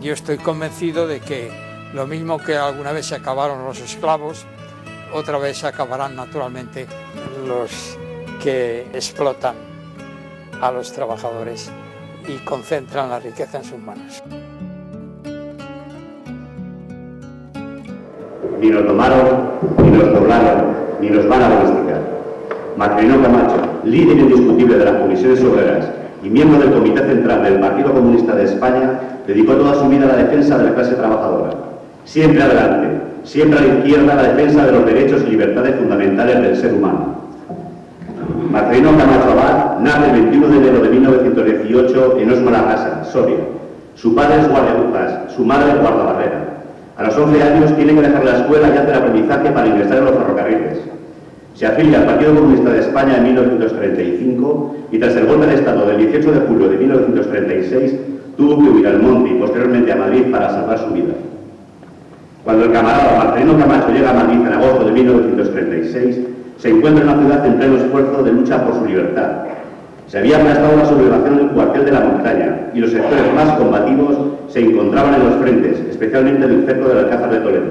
Yo estoy convencido de que lo mismo que alguna vez se acabaron los esclavos, otra vez se acabarán naturalmente los que explotan a los trabajadores y concentran la riqueza en sus manos. Ni nos domaron, ni nos doblaron, ni nos van a domesticar. Marcelino Camacho, líder indiscutible de las comisiones obreras y miembro del Comité Central del Partido Comunista de España, dedicó toda su vida a la defensa de la clase trabajadora. Siempre adelante, siempre a la izquierda, la defensa de los derechos y libertades fundamentales del ser humano. Marcelino Camacho Abad nace el 21 de enero de 1918 en Osma la Rasa, Soria. Su padre es guardabujas, su madre es guardabarrera. A los 11 años tiene que dejar la escuela y hacer aprendizaje para ingresar en los ferrocarriles. Se afilia al Partido Comunista de España en 1935 y tras el golpe de Estado del 18 de julio de 1936 tuvo que huir al monte y posteriormente a Madrid para salvar su vida. Cuando el camarada Marcelino Camacho llega a Madrid en agosto de 1936, se encuentra en una ciudad en pleno esfuerzo de lucha por su libertad. Se había aplastado la sublevación en el cuartel de la Montaña y los sectores más combativos se encontraban en los frentes, especialmente en el cerco del Alcázar de Toledo.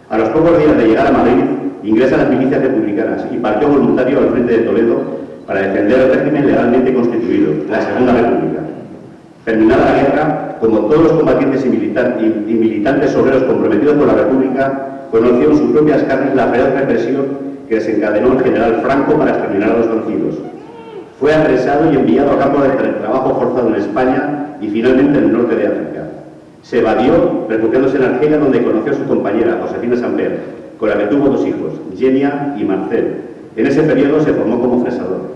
A los pocos días de llegar a Madrid, ingresa a las milicias republicanas y partió voluntario al frente de Toledo para defender el régimen legalmente constituido, la Segunda República. Terminada la guerra, como todos los combatientes y militantes obreros comprometidos con la República, conoció en sus propias carnes la feroz represión que desencadenó el general Franco para exterminar a los vencidos. Fue apresado y enviado a campo de trabajo forzado en España y finalmente en el norte de África. Se evadió refugiándose en Argelia, donde conoció a su compañera, Josefina Samper, con la que tuvo 2 hijos, Genia y Marcel. En ese periodo se formó como fresador.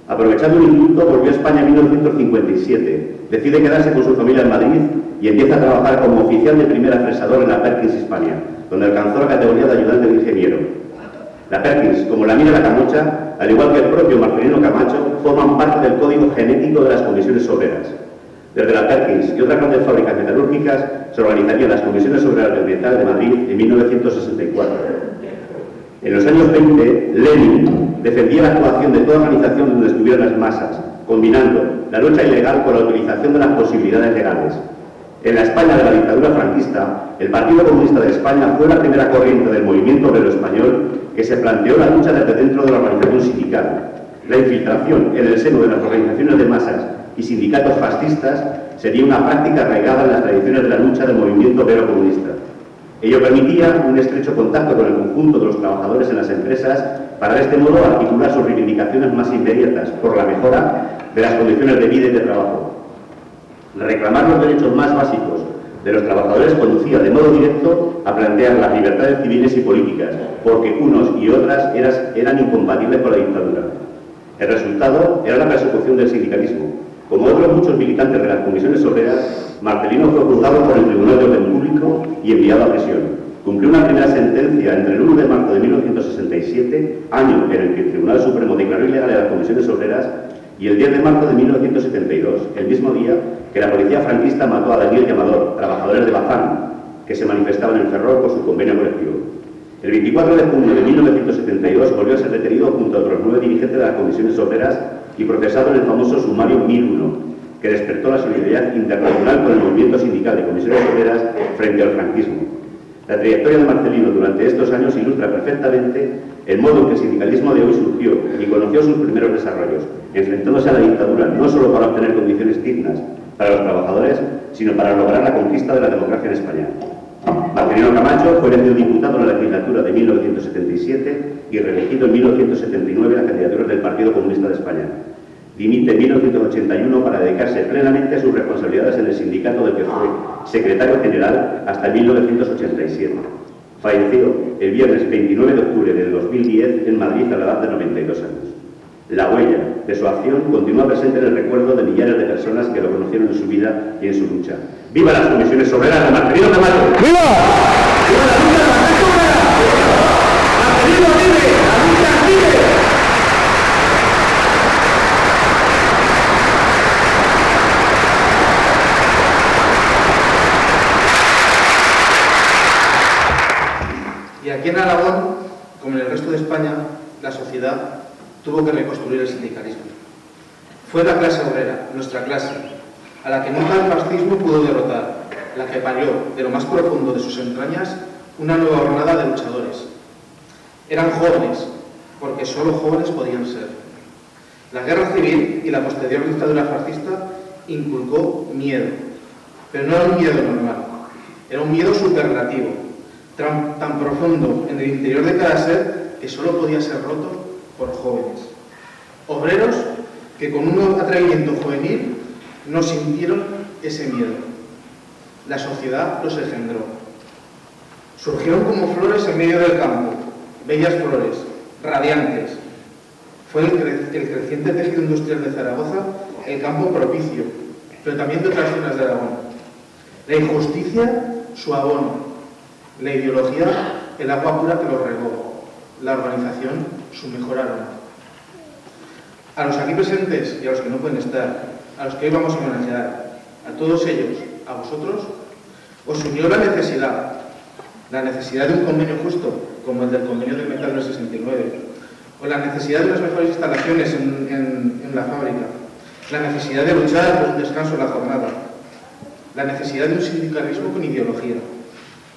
Aprovechando un indulto, volvió a España en 1957. Decide quedarse con su familia en Madrid y empieza a trabajar como oficial de primera fresador en la Perkins Hispania, donde alcanzó la categoría de ayudante de ingeniero. La Perkins, como la mina La Camocha, al igual que el propio Marcelino Camacho, forman parte del código genético de las comisiones obreras. Desde la Perkins y otras grandes fábricas metalúrgicas se organizarían las comisiones obreras del metal de Madrid en 1964. En los años 20, Lenin defendía la actuación de toda organización donde estuvieran las masas, combinando la lucha ilegal con la utilización de las posibilidades legales. En la España de la dictadura franquista, el Partido Comunista de España fue la primera corriente del movimiento obrero español que se planteó la lucha desde dentro de la organización sindical. La infiltración en el seno de las organizaciones de masas y sindicatos fascistas sería una práctica arraigada en las tradiciones de la lucha del movimiento obrero comunista. Ello permitía un estrecho contacto con el conjunto de los trabajadores en las empresas para de este modo articular sus reivindicaciones más inmediatas por la mejora de las condiciones de vida y de trabajo. Reclamar los derechos más básicos de los trabajadores conducía de modo directo a plantear las libertades civiles y políticas, porque unos y otras eran incompatibles con la dictadura. El resultado era la persecución del sindicalismo. Como otros muchos militantes de las comisiones obreras, Marcelino fue juzgado por el Tribunal de Orden Público y enviado a prisión. Cumplió una primera sentencia entre el 1 de marzo de 1967, año en el que el Tribunal Supremo declaró ilegal a las comisiones obreras, y el 10 de marzo de 1972, el mismo día que la policía franquista mató a Daniel y Amador, trabajadores de Bazán, que se manifestaban en Ferrol por su convenio colectivo. El 24 de junio de 1972 volvió a ser detenido junto a otros 9 dirigentes de las comisiones obreras y procesado en el famoso sumario 1001, que despertó la solidaridad internacional con el movimiento sindical de comisiones obreras frente al franquismo. La trayectoria de Marcelino durante estos años ilustra perfectamente el modo en que el sindicalismo de hoy surgió y conoció sus primeros desarrollos, enfrentándose a la dictadura no solo para obtener condiciones dignas para los trabajadores, sino para lograr la conquista de la democracia en España. Marcelino Camacho fue elegido diputado en la legislatura de 1977 y reelegido en 1979 en las candidaturas del Partido Comunista de España. Dimite en 1981 para dedicarse plenamente a sus responsabilidades en el sindicato del que fue secretario general hasta 1987. Falleció el viernes 29 de octubre de 2010 en Madrid a la edad de 92 años. La huella de su acción continúa presente en el recuerdo de millares de personas que lo conocieron en su vida y en su lucha. ¡Viva las comisiones obreras de Marcelino Camacho! ¡Viva! ¡Viva la lucha de la clase obrera! ¡Marcelino vive! ¡La lucha vive! Y aquí en Aragón, como en el resto de España, la sociedad tuvo que reconstruir el sindicalismo. Fue la clase obrera, nuestra clase, a la que nunca el fascismo pudo derrotar, la que parió de lo más profundo de sus entrañas una nueva jornada de luchadores. Eran jóvenes, porque solo jóvenes podían ser. La guerra civil y la posterior dictadura fascista inculcó miedo, pero no era un miedo normal, era un miedo superlativo, tan profundo en el interior de cada ser que solo podía ser roto por jóvenes. Obreros que con un atrevimiento juvenil no sintieron ese miedo. La sociedad los engendró. Surgieron como flores en medio del campo, bellas flores, radiantes. Fue el creciente tejido industrial de Zaragoza el campo propicio, pero también de otras zonas de Aragón. La injusticia, su abono. La ideología, el agua pura que los regó. La urbanización, su mejor aroma. A los aquí presentes y a los que no pueden estar, a los que hoy vamos a homenajear, a todos ellos, a vosotros, os unió la necesidad de un convenio justo, como el del convenio del metal del 69, o la necesidad de unas mejores instalaciones en la fábrica, la necesidad de luchar por un descanso en la jornada, la necesidad de un sindicalismo con ideología,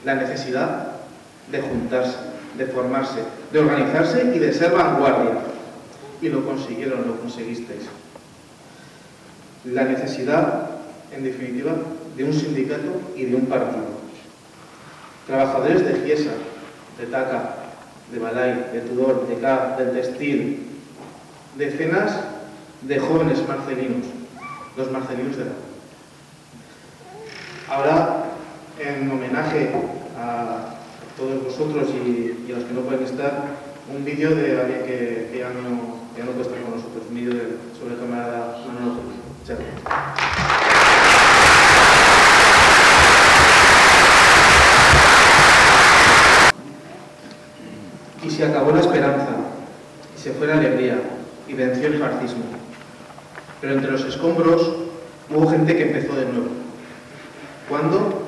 la necesidad de juntarse, de formarse, de organizarse y de ser vanguardia. Y lo consiguieron, lo conseguisteis. La necesidad, en definitiva, de un sindicato y de un partido. Trabajadores de Fiesa, de Taca, de Balay, de Tudor, de CAP, del textil, decenas de jóvenes marcelinos, los marcelinos de la. Ahora, en homenaje a todos vosotros y a los que no pueden estar, un vídeo de alguien que ya no puede estar con nosotros, un vídeo sobre el camarada Manolo. Muchas gracias. Y se acabó la esperanza, y se fue la alegría, y venció el fascismo. Pero entre los escombros hubo gente que empezó de nuevo. ¿Cuándo?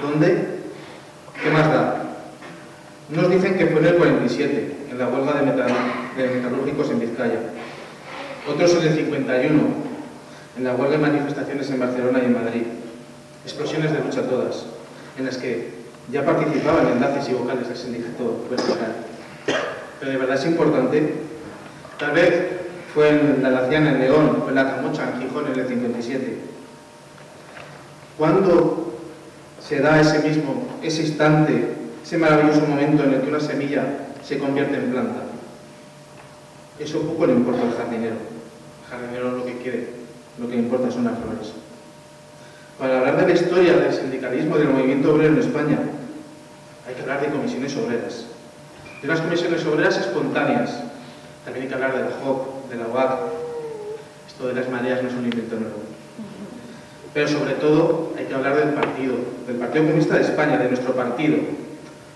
¿Dónde? ¿Qué más da? Unos dicen que fue en el 47, en la huelga de metalúrgicos en Vizcaya. Otros en el 51, en la huelga de manifestaciones en Barcelona y en Madrid. Explosiones de lucha todas, en las que ya participaban enlaces y vocales del sindicato vertical. Pero de verdad es importante. Tal vez fue en la Laciana, en León, o en la Camocha, en Gijón, en el 57. ¿Cuándo se da ese instante, ese maravilloso momento en el que una semilla se convierte en planta? Eso poco le importa al jardinero. El jardinero lo que quiere, lo que le importa son las flores. Para hablar de la historia del sindicalismo, del movimiento obrero en España, hay que hablar de comisiones obreras. De unas comisiones obreras espontáneas. También hay que hablar de la JOC, de la UAC. Esto de las mareas no es un invento nuevo. Pero sobre todo hay que hablar del Partido Comunista de España, de nuestro partido.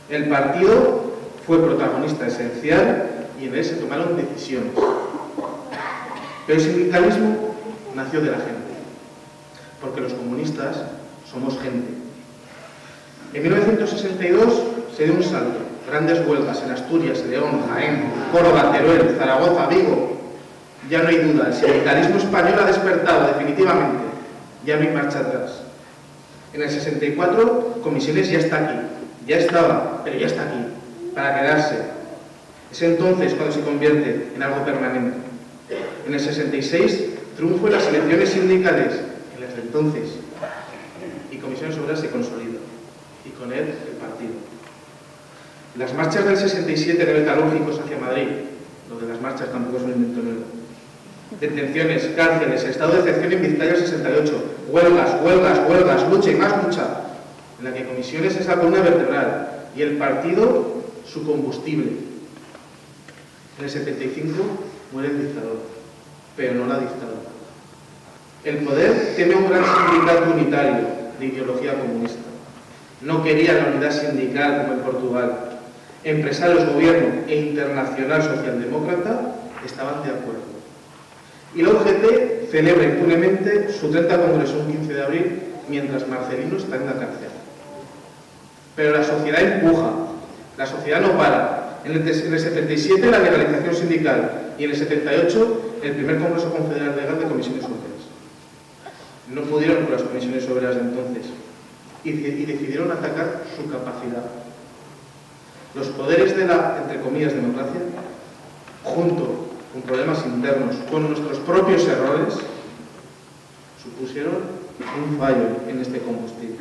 El partido fue protagonista esencial y en él se tomaron decisiones. Pero el sindicalismo nació de la gente, porque los comunistas somos gente. En 1962 se dio un salto, grandes huelgas en Asturias, León, Jaén, Córdoba, Teruel, Zaragoza, Vigo. Ya no hay duda, el sindicalismo español ha despertado definitivamente, ya no hay marcha atrás. En el 64, Comisiones ya está aquí, ya estaba, pero ya está aquí, para quedarse. Es entonces cuando se convierte en algo permanente. En el 66, triunfo en las elecciones sindicales, en las de entonces, y Comisiones Obreras se consolida, y con él el partido. Las marchas del 67 de metalúrgicos hacia Madrid, lo de las marchas tampoco es un invento nuevo. Detenciones, cárceles, estado de excepción en Vizcaya 68, huelgas, lucha y más lucha, en la que Comisiones es la columna vertebral y el partido su combustible. En el 75 muere el dictador, pero no la dictadura. El poder teme un gran sindicato unitario de ideología comunista. No quería la unidad sindical como en Portugal. Empresarios, gobierno e internacional socialdemócrata estaban de acuerdo. Y la UGT celebra impunemente su 30 congreso un 15 de abril mientras Marcelino está en la cárcel. Pero la sociedad empuja, la sociedad no para. En el 77 la legalización sindical y en el 78 el primer Congreso Confederal Legal de Comisiones Obreras. No pudieron con las comisiones obreras de entonces y decidieron atacar su capacidad. Los poderes de la, entre comillas, democracia, junto con problemas internos, con nuestros propios errores, supusieron un fallo en este combustible.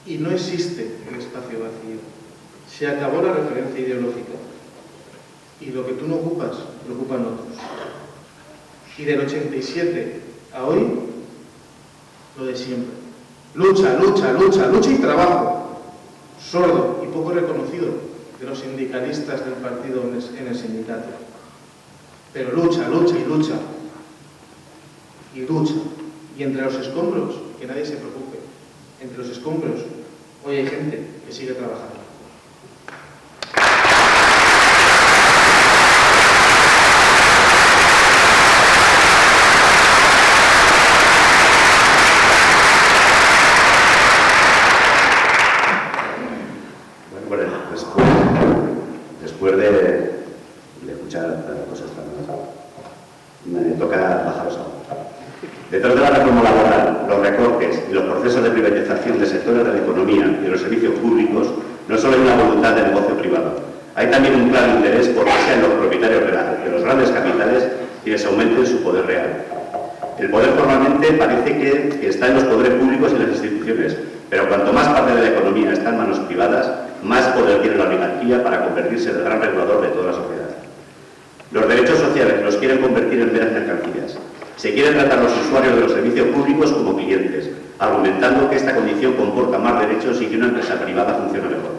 Y no existe el espacio vacío. Se acabó la referencia ideológica. Y lo que tú no ocupas, lo ocupan otros. Y del 87 a hoy, lo de siempre. Lucha, lucha, lucha, lucha y trabajo. Sordo y poco reconocido de los sindicalistas del partido en el sindicato. Pero lucha, lucha y lucha. Y lucha. Y entre los escombros, que nadie se preocupe, entre los escombros, hoy hay gente que sigue trabajando. Bueno, después de escuchar cosas tan... me toca bajaros a... Detrás de la reforma laboral, los recortes y los procesos de privatización de sectores de la economía y de los servicios públicos, no solo hay una voluntad de negocio privado, hay también un claro interés por que sean los propietarios de los grandes capitales quienes aumenten su poder real. El poder formalmente parece que está en los poderes públicos y en las instituciones, pero cuanto más parte de la economía está en manos privadas, más poder tiene la oligarquía para convertirse en el gran regulador de toda la sociedad. Los derechos sociales los quieren convertir en meras mercancías. Se quieren tratar a los usuarios de los servicios públicos como clientes, argumentando que esta condición comporta más derechos y que una empresa privada funciona mejor.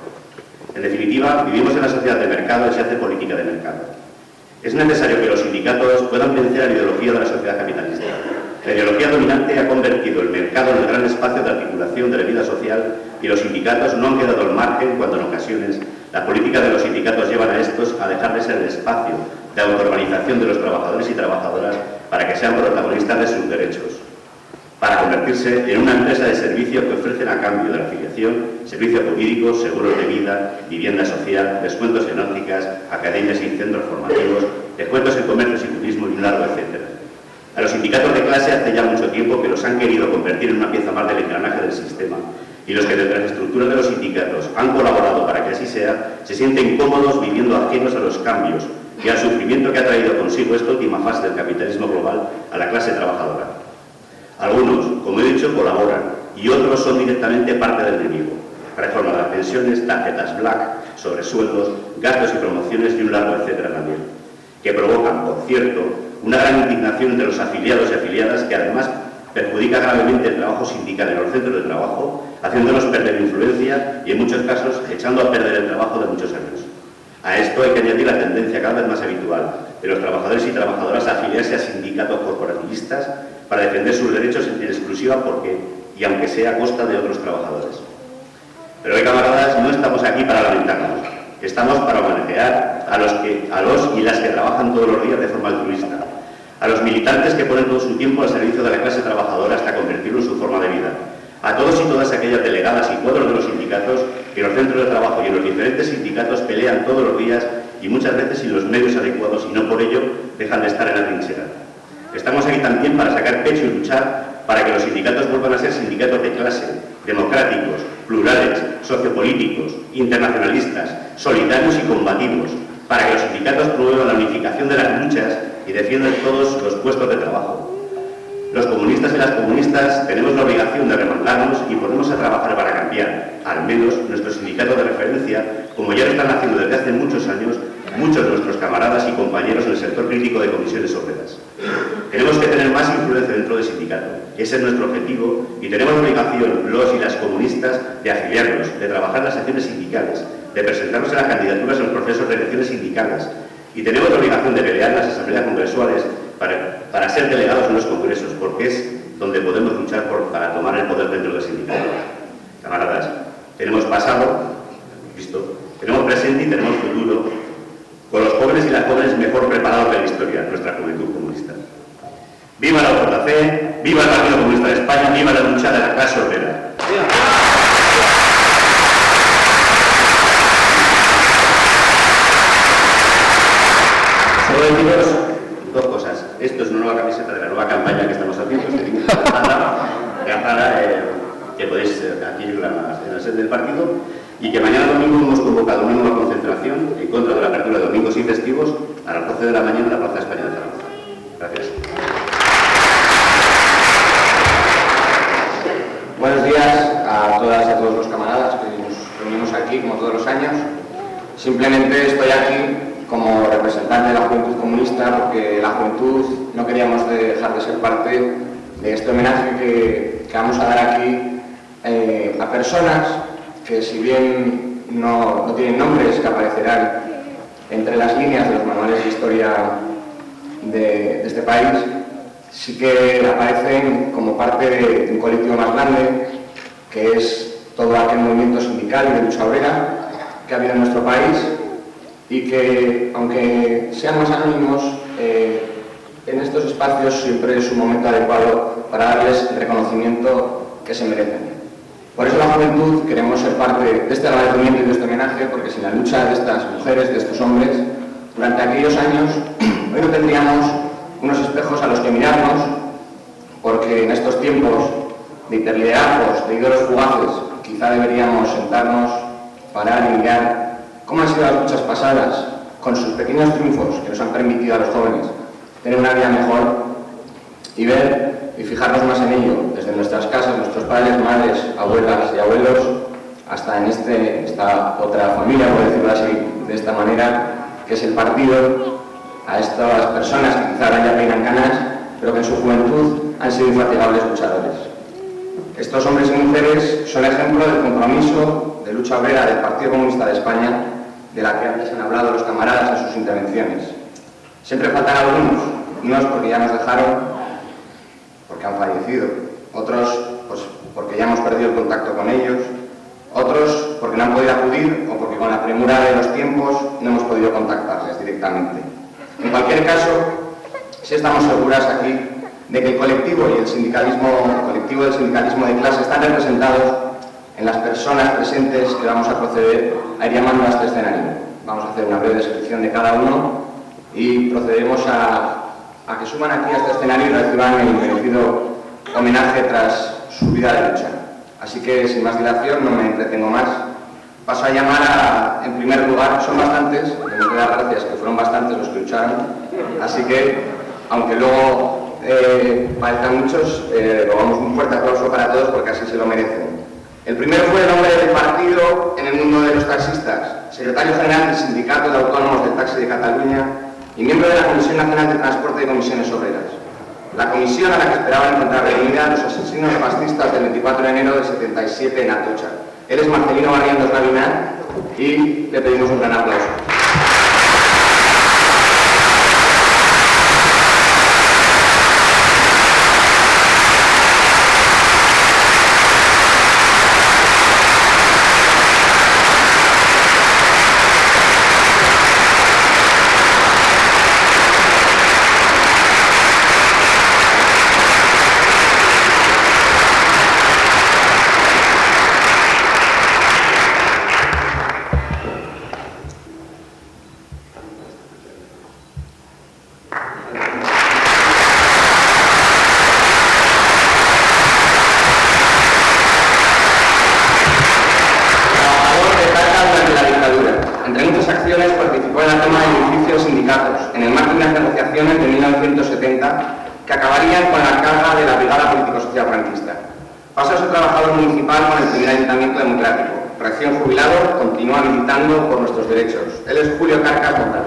En definitiva, vivimos en una sociedad de mercado y se hace política de mercado. Es necesario que los sindicatos puedan vencer a la ideología de la sociedad capitalista. La ideología dominante ha convertido el mercado en el gran espacio de articulación de la vida social y los sindicatos no han quedado al margen cuando en ocasiones las políticas de los sindicatos llevan a estos a dejar de ser el espacio de autoorganización de los trabajadores y trabajadoras para que sean protagonistas de sus derechos, para convertirse en una empresa de servicios que ofrecen a cambio de la afiliación servicios jurídicos, seguros de vida, vivienda social, descuentos en ópticas, academias y centros formativos, descuentos en comercios y turismo y un largo etcétera. A los sindicatos de clase hace ya mucho tiempo que los han querido convertir en una pieza más del engranaje del sistema y los que desde las estructuras de los sindicatos han colaborado para que así sea, se sienten cómodos viviendo ajenos a los cambios y al sufrimiento que ha traído consigo esta última fase del capitalismo global a la clase trabajadora. Algunos, como he dicho, colaboran y otros son directamente parte del enemigo. Reforma de las pensiones, tarjetas black, sobresueldos, gastos y promociones y un largo etcétera también, que provocan, por cierto, una gran indignación entre los afiliados y afiliadas que además perjudica gravemente el trabajo sindical en los centros de trabajo, haciéndonos perder influencia y en muchos casos echando a perder el trabajo de muchos años. A esto hay que añadir la tendencia cada vez más habitual de los trabajadores y trabajadoras a afiliarse a sindicatos corporativistas para defender sus derechos en exclusiva porque, y aunque sea a costa de otros trabajadores. Pero hoy, camaradas, no estamos aquí para lamentarnos, estamos para homenajear a los y las que trabajan todos los días de forma altruista, a los militantes que ponen todo su tiempo al servicio de la clase trabajadora hasta convertirlo en su forma de vida, a todos y todas aquellas delegadas y cuadros de los sindicatos que en los centros de trabajo y en los diferentes sindicatos pelean todos los días y muchas veces sin los medios adecuados y no por ello dejan de estar en la trinchera. Estamos aquí también para sacar pecho y luchar para que los sindicatos vuelvan a ser sindicatos de clase, democráticos, plurales, sociopolíticos, internacionalistas, solidarios y combativos, para que los sindicatos promuevan la unificación de las luchas y defiendan todos los puestos de trabajo. Los comunistas y las comunistas tenemos la obligación de remangarnos y ponernos a trabajar para cambiar, al menos nuestros sindicatos de referencia, como ya lo están haciendo desde hace muchos años, muchos de nuestros camaradas y compañeros en el sector crítico de comisiones obreras. Tenemos que tener más influencia dentro del sindicato, ese es nuestro objetivo, y tenemos la obligación, los y las comunistas, de afiliarnos, de trabajar en las acciones sindicales, de presentarnos en las candidaturas en los procesos de elecciones sindicales, y tenemos la obligación de pelear en las asambleas congresuales para ser delegados en los congresos, porque es donde podemos luchar para tomar el poder dentro del sindicato. Camaradas, tenemos pasado, visto, tenemos presente y tenemos futuro, con los jóvenes y las jóvenes mejor preparados de la historia, nuestra juventud comunista. ¡Viva la UJC! ¡Viva el Partido Comunista de España! ¡Viva la lucha de la clase obrera! Solo deciros Dos cosas. Esto es una nueva camiseta de la nueva campaña que estamos haciendo, que podéis adquirirla en la sede del partido, y que mañana domingo hemos convocado una nueva concentración en contra de la apertura de domingos y festivos a las 12 de la mañana en la Plaza España de Zaragoza. Gracias. Buenos días a todas y a todos los camaradas que nos reunimos aquí, como todos los años. Simplemente estoy aquí como representante de la Juventud Comunista porque la Juventud no queríamos dejar de ser parte de este homenaje que vamos a dar aquí a personas que, si bien no tienen nombres que aparecerán entre las líneas de los manuales de historia de este país, sí que aparecen como parte de un colectivo más grande, que es todo aquel movimiento sindical y de lucha obrera que ha habido en nuestro país, y que, aunque sean más anónimos, en estos espacios siempre es un momento adecuado para darles el reconocimiento que se merecen. Por eso la Juventud queremos ser parte de este agradecimiento y de este homenaje, porque sin la lucha de estas mujeres, de estos hombres, durante aquellos años, hoy no tendríamos unos espejos a los que mirarnos, porque en estos tiempos de hiperliderazgos, de ídolos fugaces, quizá deberíamos sentarnos, parar y mirar cómo han sido las luchas pasadas, con sus pequeños triunfos que nos han permitido a los jóvenes tener una vida mejor, y ver y fijarnos más en ello, desde nuestras casas, nuestros padres, madres, abuelas y abuelos, hasta en esta otra familia, por decirlo así, de esta manera, que es el partido, a estas personas que quizá ahora ya peinan canas, pero que en su juventud han sido infatigables luchadores. Estos hombres y mujeres son ejemplo del compromiso de lucha obrera del Partido Comunista de España, de la que antes han hablado los camaradas en sus intervenciones. Siempre faltan algunos, unos porque ya nos dejaron, porque han fallecido, otros pues porque ya hemos perdido el contacto con ellos, otros porque no han podido acudir o porque con la premura de los tiempos no hemos podido contactarles directamente. En cualquier caso, sí estamos seguras aquí de que el colectivo y el colectivo del sindicalismo de clase están representados en las personas presentes que vamos a proceder a ir llamando a este escenario. Vamos a hacer una breve descripción de cada uno y procederemos a que suban aquí a este escenario y reciban el merecido homenaje tras su vida de lucha. Así que, sin más dilación, no me entretengo más. Paso a llamar en primer lugar, son bastantes, tengo que dar gracias que fueron bastantes los que lucharon, así que, aunque luego parezcan muchos, rogamos un fuerte aplauso para todos porque así se lo merecen. El primero fue el hombre del partido en el mundo de los taxistas, secretario general del Sindicato de Autónomos del Taxi de Cataluña y miembro de la Comisión Nacional de Transporte y Comisiones Obreras. La comisión a la que esperaban encontrar reunida a los asesinos fascistas del 24 de enero del 77 en Atocha. Él es Marcelino Barrientos Gavinán y le pedimos un gran aplauso. Que acabarían con la carga de la brigada político-social franquista. Pasa a ser trabajador municipal con el primer ayuntamiento democrático. Recién jubilado, continúa militando por nuestros derechos. Él es Julio Carcas Montana.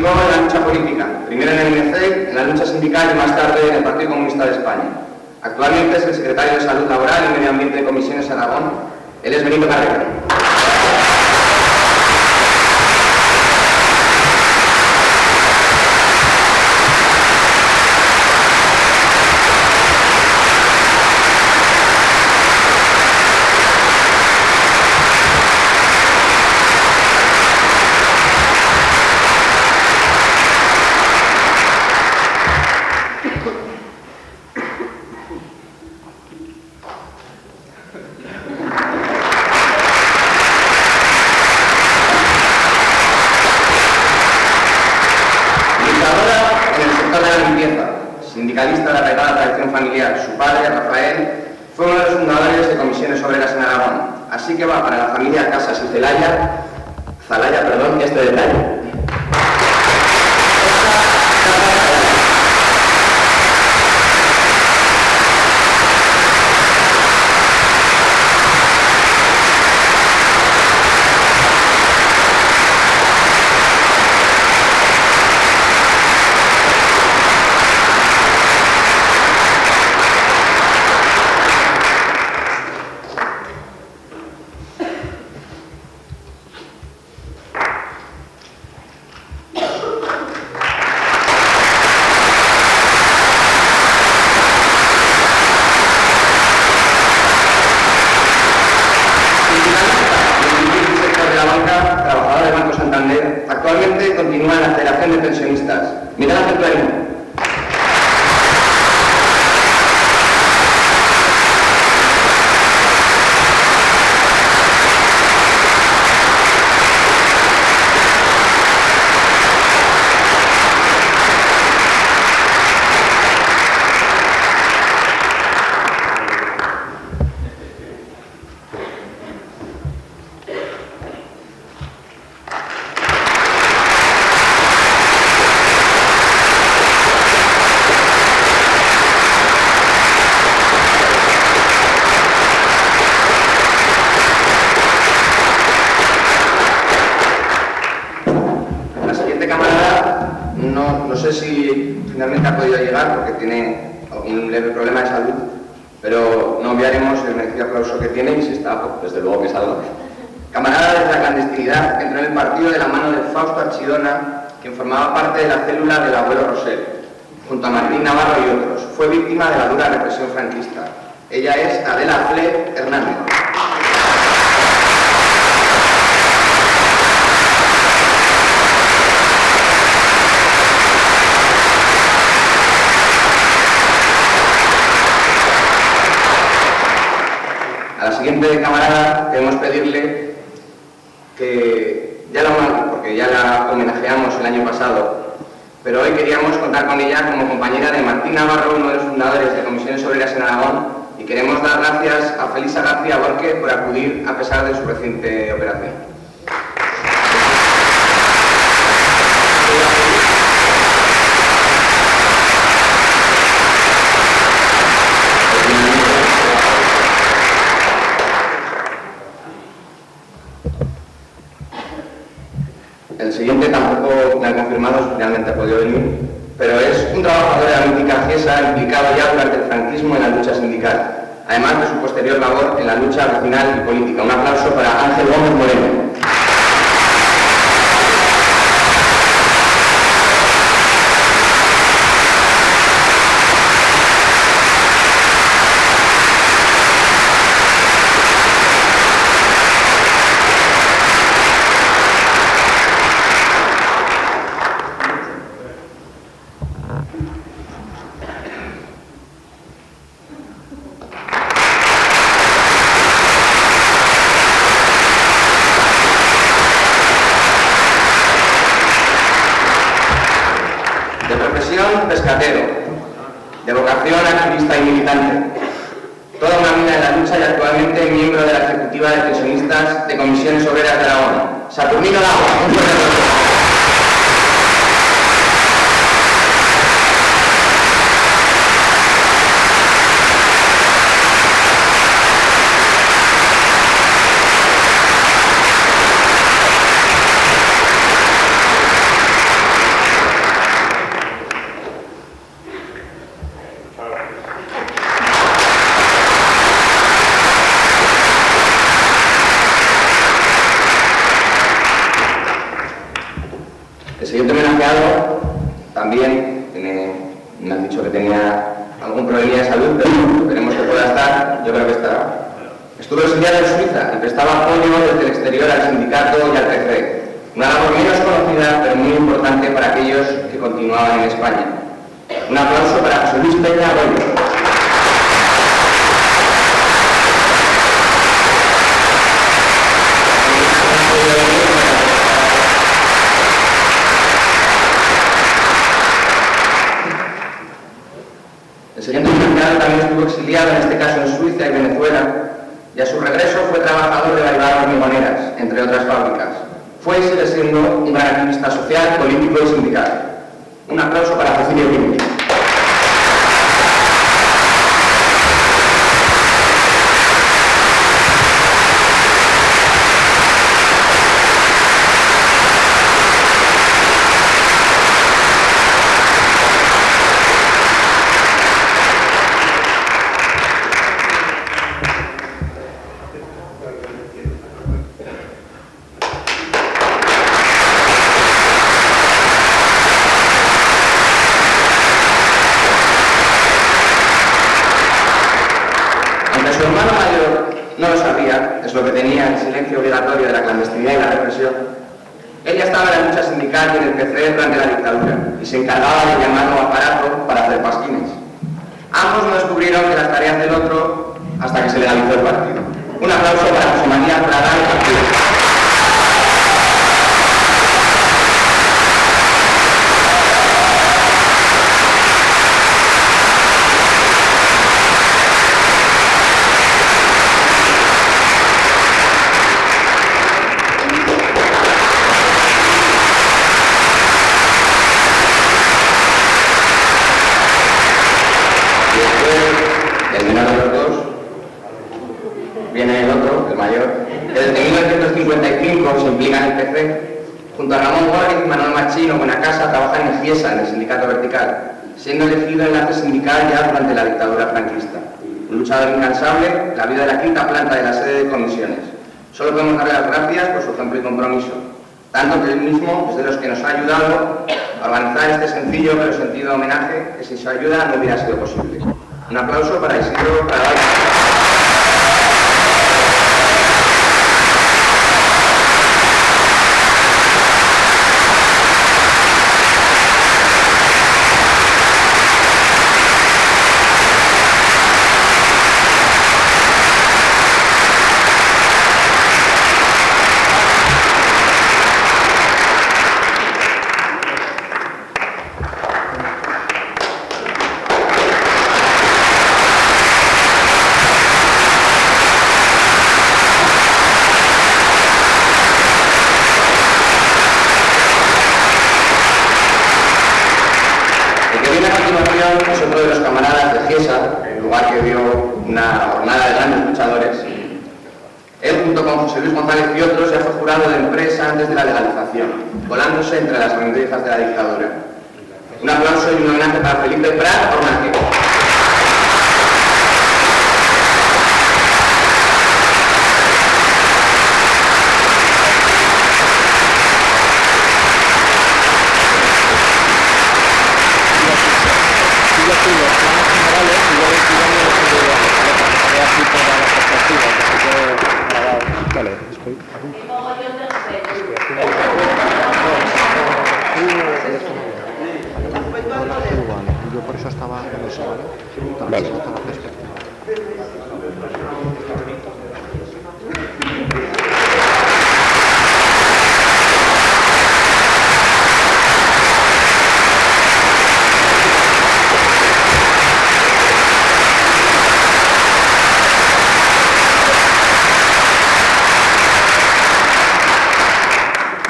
En la lucha política, primero en el MC, en la lucha sindical y más tarde en el Partido Comunista de España. Actualmente es el secretario de Salud Laboral y Medio Ambiente de Comisiones Aragón. Él es Benito Carrera. arraigada tradición familiar. Su padre, Rafael, fue uno de los fundadores de Comisiones Obreras en Aragón. Así que va para la familia Casas y Zalaya, este detalle. Actualmente continúa en la Federación de Pensionistas. Miguel Ángel Clarín. No sé si finalmente ha podido llegar porque tiene algún leve problema de salud, pero no obviaremos el merecido aplauso que tiene y si está, pues, desde luego que salga. Camarada desde la clandestinidad, entró en el partido de la mano de Fausto Archidona, quien formaba parte de la célula del abuelo Rosell, junto a Martín Navarro y otros. Fue víctima de la dura represión franquista. Ella es Adela Fle Hernández. A la siguiente camarada queremos pedirle que porque ya la homenajeamos el año pasado, pero hoy queríamos contar con ella como compañera de Martín Navarro, uno de los fundadores de Comisiones Obreras en Aragón, y queremos dar gracias a Felisa García Borque por acudir a pesar de su reciente operación. El siguiente tampoco me han confirmado si finalmente ha podido venir, pero es un trabajador de la mítica GESA implicado ya durante el franquismo en la lucha sindical, además de su posterior labor en la lucha vecinal y política. Un aplauso para Ángel Gómez Moreno. De profesión, pescatero, de vocación, activista y militante. Toda una vida en la lucha y actualmente miembro de la Ejecutiva de Pensionistas de Comisiones Obreras de Aragón. Saturnino Lago, un fuerte aplauso. El siguiente homenajeado también me han dicho que tenía algún problema de salud, pero esperemos que pueda estar, yo creo que estará. Estuvo exiliado en Suiza y prestaba apoyo desde el exterior al sindicato y al PC. Una labor menos conocida, pero muy importante para aquellos que continuaban en España. Un aplauso para José Luis Peña Arroyo. El siguiente licenciado también estuvo exiliado, en este caso en Suiza y Venezuela, y a su regreso fue trabajador de Baibal Hormigoneras, entre otras fábricas. Fue y sigue siendo un gran activista social, político y sindical. Un aplauso para Cecilio Jiménez. Su hermano mayor no lo sabía, es lo que tenía el silencio obligatorio de la clandestinidad y la represión. Ella estaba en la lucha sindical y en el PC durante la dictadura y se encargaba del llamado aparato para hacer pasquines. Ambos no descubrieron que las tareas del otro hasta que se legalizó el partido. Un aplauso para José María Prada y partido. El menor de los dos, viene el otro, el mayor, que desde 1955 se implica en el PC. Junto a Ramón Gómez y Manuel Machín o Buenacasa trabajan en GIESA, en el sindicato vertical, siendo elegido enlace sindical ya durante la dictadura franquista. Un luchador incansable, la vida de la quinta planta de la sede de comisiones. Solo podemos darle las gracias por su ejemplo y compromiso, tanto que él mismo es de los que nos ha ayudado a organizar este sencillo pero sentido homenaje que sin su ayuda no hubiera sido posible. Un aplauso para Isidro Prada. Es otro de los camaradas de GIESA, el lugar que dio una jornada de grandes luchadores. Él, junto con José Luis González y otros, ya fue jurado de empresa antes de la legalización, colándose entre las rendijas de la dictadura. Un aplauso y un homenaje para Felipe Prat Ornaque. Yo por eso estaba en eso, ¿vale? Vale.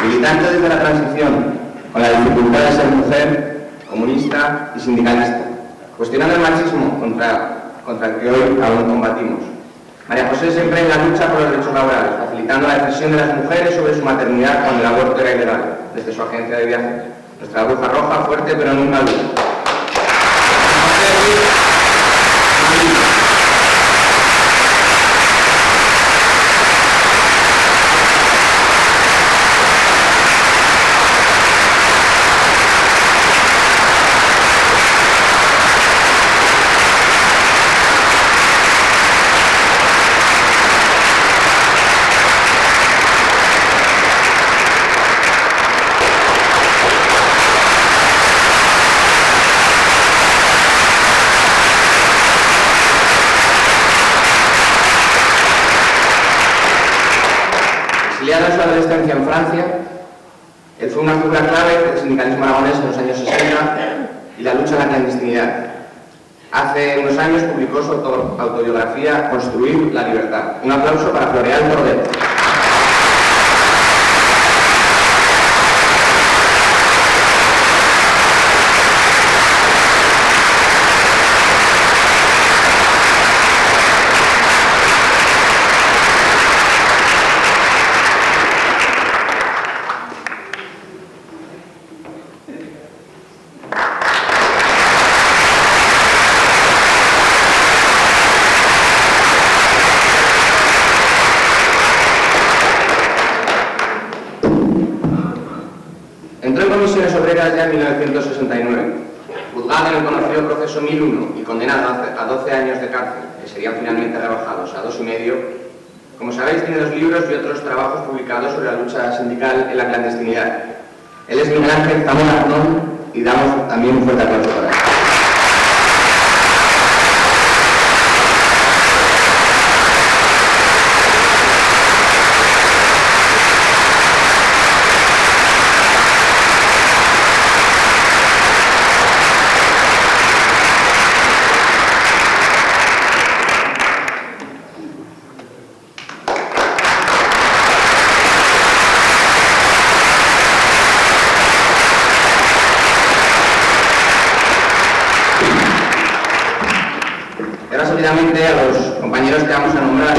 Militante desde la transición, con la dificultad de ser mujer, comunista y sindicalista, cuestionando el machismo contra el que hoy aún combatimos. María José siempre en la lucha por los derechos laborales, facilitando la decisión de las mujeres sobre su maternidad cuando el aborto era ilegal, desde su agencia de viajes. Nuestra bruja roja, fuerte pero nunca dura. Exiliado en su adolescencia en Francia, él fue una figura clave del sindicalismo aragonés en los años 60 y la lucha en la clandestinidad. Hace unos años publicó su autobiografía Construir la libertad. Un aplauso para Floreal Cordero. Entró en Comisiones Obreras ya en 1969, juzgado en el conocido proceso 1001 y condenado a 12 años de cárcel, que serían finalmente rebajados a 2,5. Como sabéis, tiene 2 libros y otros trabajos publicados sobre la lucha sindical en la clandestinidad. Él es Miguel Ángel Zamora Arnón y damos también un fuerte aplauso para él. A los compañeros que vamos a nombrar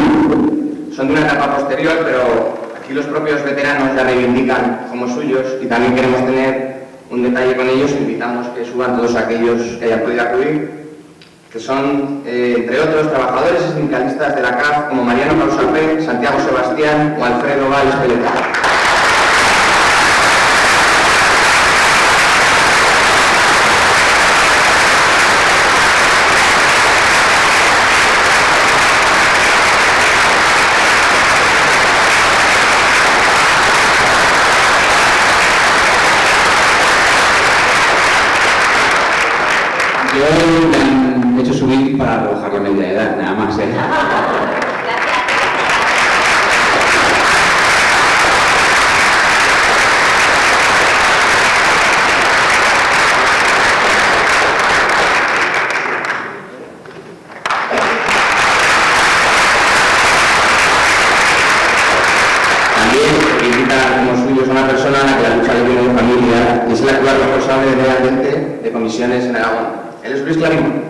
son de una etapa posterior, pero aquí los propios veteranos ya reivindican como suyos y también queremos tener un detalle con ellos. Invitamos que suban todos aquellos que hayan podido acudir, que son, entre otros, trabajadores y sindicalistas de la CAF como Mariano Causalpé, Santiago Sebastián o Alfredo Valls Peleta. Yo me han hecho subir para rebajar la media de edad, nada más, ¿eh? Como suyos a una persona a la que la lucha le tiene de familia y es el actual responsable legalmente de comisiones en Aragón. Él es Luis Clarín.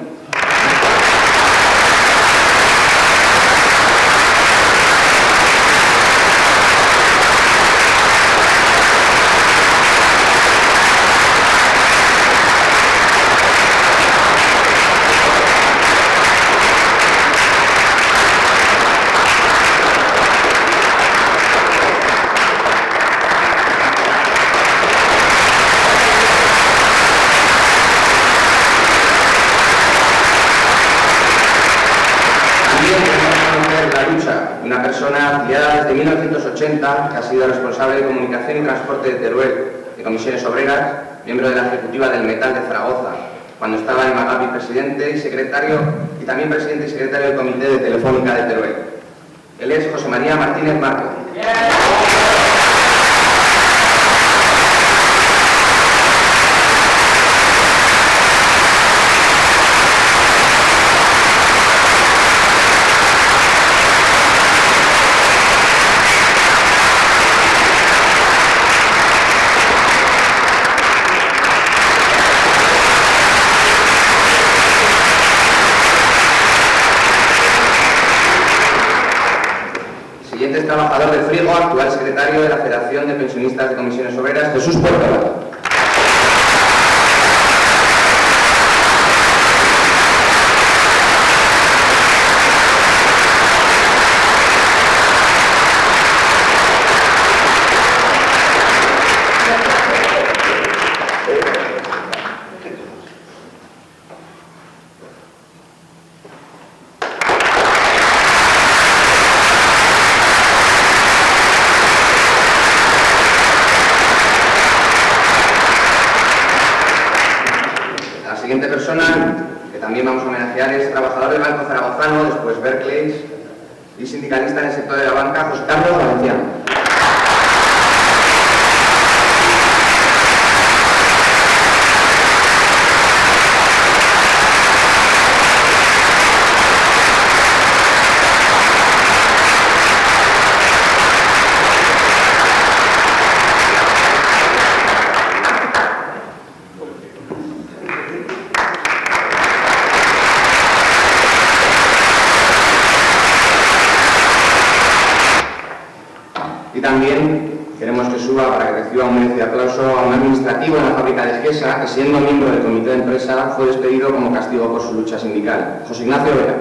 Una persona afiliada desde 1980, que ha sido responsable de comunicación y transporte de Teruel, de Comisiones Obreras, miembro de la ejecutiva del Metal de Zaragoza, cuando estaba en Magapi presidente y secretario, y también presidente y secretario del Comité de Telefónica de Teruel. Él es José María Martínez Marco. Siguiente es trabajador de Frigo, actual secretario de la Federación de Pensionistas de Comisiones Obreras, Jesús Puerta. La siguiente persona que también vamos a homenajear es trabajador del Banco Zaragozano, después Berkeley, y sindicalista en el sector de la banca, José Carlos Valenciano. también queremos que suba, para que reciba un merecido aplauso, a un administrativo en la fábrica de Esquesa, que siendo miembro del comité de empresa fue despedido como castigo por su lucha sindical. José Ignacio Vera.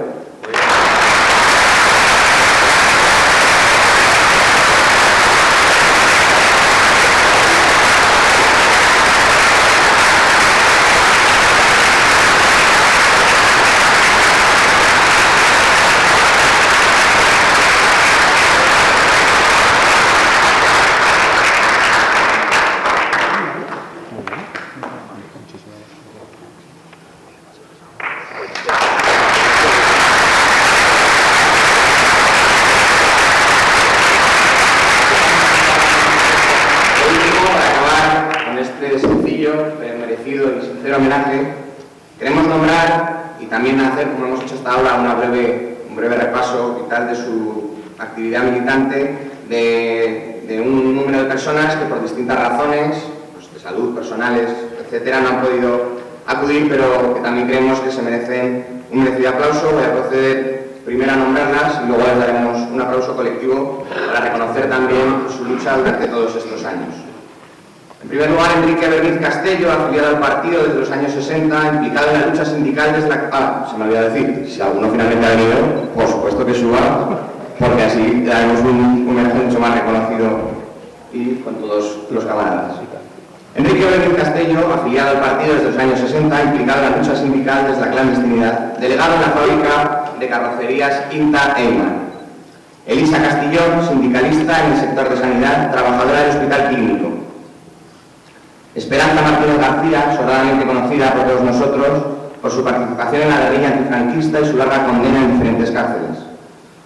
Merecido y sincero homenaje, queremos nombrar y también hacer, como hemos hecho hasta ahora, un breve repaso y tal de su actividad militante de un número de personas que por distintas razones, pues de salud, personales, etcétera, no han podido acudir, pero que también creemos que se merecen un merecido aplauso. Voy a proceder primero a nombrarlas y luego les daremos un aplauso colectivo para reconocer también su lucha durante todos estos años. En primer lugar, Enrique Berniz Castello, afiliado al partido desde los años 60, implicado en la lucha sindical desde la... se me olvidó decir, si alguno finalmente ha venido, por supuesto que suba, porque así daremos un homenaje mucho más reconocido y con todos los camaradas. Enrique Berniz Castello, afiliado al partido desde los años 60, implicado en la lucha sindical desde la clandestinidad, delegado en la fábrica de carrocerías INTA Eiman. Elisa Castillón, sindicalista en el sector de sanidad, trabajadora del Hospital Clínico. Esperanza Martínez García, sobradamente conocida por todos nosotros por su participación en la guerrilla antifranquista y su larga condena en diferentes cárceles.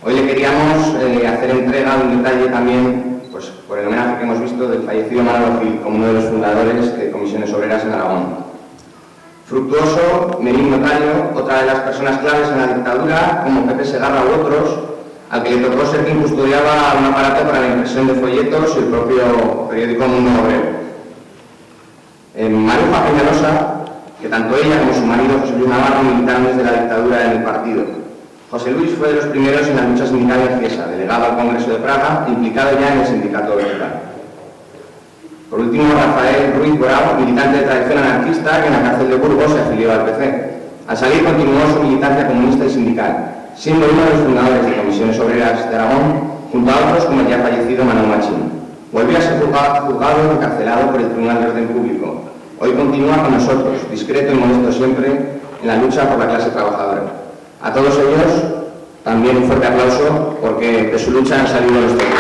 Hoy le queríamos hacer entrega de un detalle también, pues, por el homenaje que hemos visto del fallecido Manolo Gil, como uno de los fundadores de Comisiones Obreras en Aragón. Fructuoso, Merín Notario, otra de las personas claves en la dictadura, como Pepe Segarra u otros, al que le tocó ser quien custodiaba un aparato para la impresión de folletos y el propio periódico Mundo Obrero. Maruja Peñalosa, que tanto ella como su marido José Luis Navarro militaron desde la dictadura en el partido. José Luis fue de los primeros en la lucha sindical en Ciesa, delegado al Congreso de Praga, implicado ya en el sindicato vertical. Por último, Rafael Ruiz Borao, militante de tradición anarquista, que en la cárcel de Burgos se afilió al PC. Al salir continuó su militancia comunista y sindical, siendo uno de los fundadores de Comisiones Obreras de Aragón, junto a otros como el ya fallecido Manuel Machín. Volvió a ser juzgado y encarcelado por el Tribunal de Orden Público. Hoy continúa con nosotros, discreto y modesto siempre, en la lucha por la clase trabajadora. A todos ellos, también un fuerte aplauso, porque de su lucha han salido los tiempos.